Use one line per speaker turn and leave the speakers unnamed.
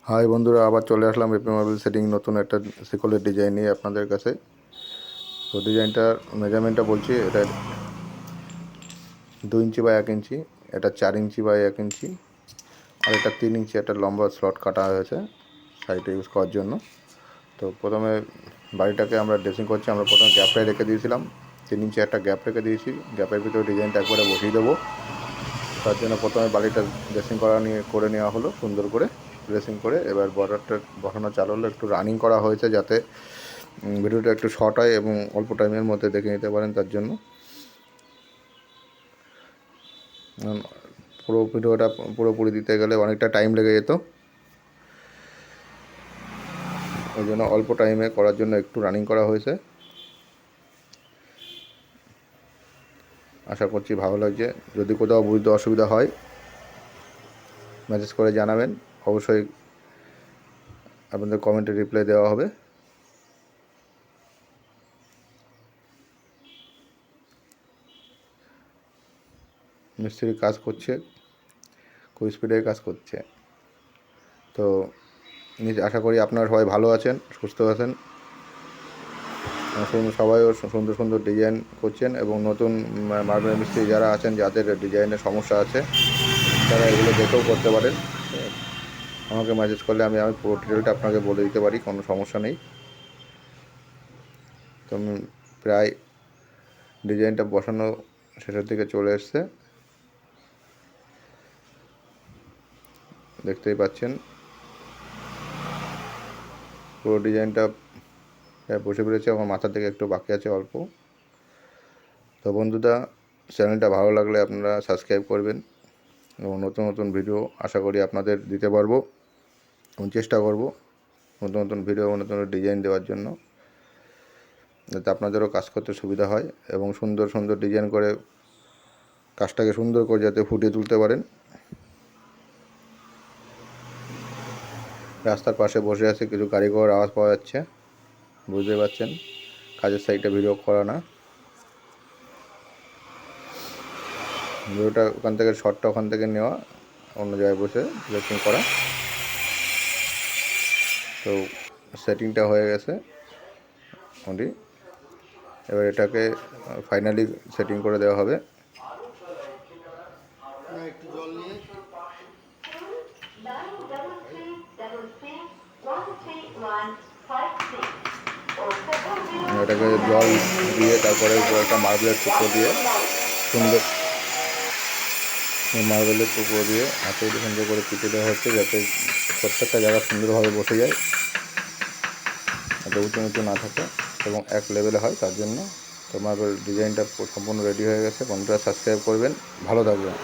High বন্ধুরা, আবার চলে আসলাম এপি মার্বেল সেটিং নতুন একটা শিকলের ডিজাইন নিয়ে আপনাদের কাছে। তো ডিজাইনটার মেজারমেন্টটা বলছি, এটা 2 ইঞ্চি বাই 1 ইঞ্চি, এটা 4 ইঞ্চি বাই 1 ইঞ্চি, আর এটা 3 ইঞ্চি একটা লম্বা স্লট কাটা হয়েছে সাইডে ইউজ করার জন্য। তো প্রথমে বাড়িটাকে আমরা ড্রেসিং করছি। আমরা প্রথমে গ্যাপটাই রেখে দিয়েছিলাম, 3 ইঞ্চি একটা গ্যাপ রেখে দিয়েছি। গ্যাপের ভিতরে ডিজাইনটা একবারে বসিয়ে দেবো। তার জন্য প্রথমে বাড়িটা ড্রেসিং করে নেওয়া হলো সুন্দর করে ড্রেসিং করে। এবার বর্ডারটা বসানো চালু হলো, একটু রানিং করা হয়েছে যাতে ভিডিওটা একটু শর্ট হয় এবং অল্প টাইমের মধ্যে দেখে নিতে পারেন। তার জন্য পুরো ভিডিওটা পুরোপুরি দিতে গেলে অনেকটা টাইম লেগে যেত, ওই জন্য অল্প টাইমে করার জন্য একটু রানিং করা হয়েছে। আশা করছি ভালো লাগছে। যদি কোথাও বুঝতে অসুবিধা হয় মেসেজ করে জানাবেন, অবশ্যই আপনাদের কমেন্টে রিপ্লাই দেওয়া হবে। মিস্ত্রি কাজ করছে, খুব স্পিডে কাজ করছে। তো আশা করি আপনারা সবাই ভালো আছেন, সুস্থ আছেন, সবাইও সুন্দর সুন্দর ডিজাইন করছেন। এবং নতুন মার্বেল মিস্ত্রি যারা আছেন, যাদের ডিজাইনের সমস্যা আছে, তারা এগুলো দেখেও করতে পারেন। আমাকে মেসেজ করলে আমি পুরো ডিটেলটা আপনাকে বলে দিতে পারি, কোনো সমস্যা নেই। তো প্রায় ডিজাইনটা বসানো শেষের দিকে চলে এসছে, দেখতেই পাচ্ছেন। পুরো ডিজাইনটা বসে পড়েছে, আমার মাথা থেকে একটু বাকি আছে অল্প। তো বন্ধুরা, চ্যানেলটা ভালো লাগলে আপনারা সাবস্ক্রাইব করবেন এবং নতুন নতুন ভিডিও আশা করি আপনাদের দিতে পারবো এবং চেষ্টা করব নতুন নতুন ভিডিও এবং নতুন ডিজাইন দেওয়ার জন্য, যাতে আপনাদেরও কাজ করতে সুবিধা হয় এবং সুন্দর সুন্দর ডিজাইন করে কাজটাকে সুন্দর করে যাতে ফুটিয়ে তুলতে পারেন। রাস্তার পাশে বসে আছে, কিছু গাড়ি ঘোড়ার আওয়াজ পাওয়া যাচ্ছে, বুঝতে পারছেন। কাজের সাইডে ভিডিও করা না, ভিডিওটা ওখান থেকে শর্টটা ওখান থেকে নেওয়া, অন্য জায়গায় বসে ড্রেসিং করা। তো সেটিংটা হয়ে গেছে মোটামুটি। এবার এটাকে ফাইনালি সেটিং করে দেওয়া হবে। এটাকে জল দিয়ে তারপরে একটা মার্বেলের টুকরো দিয়ে সুন্দর মার্বেলের টুকরো দিয়ে হাতে সুন্দর করে পিটে দেওয়া হচ্ছে, যাতে প্রত্যেকটা জায়গা সুন্দরভাবে বসে যায়, যাতে উঁচু নিচু না থাকে এবং এক লেভেলে হয়। তার জন্য তো মার্বেল ডিজাইনটা সম্পূর্ণ রেডি হয়ে গেছে। বন্ধুরা সাবস্ক্রাইব করবেন, ভালো থাকবেন।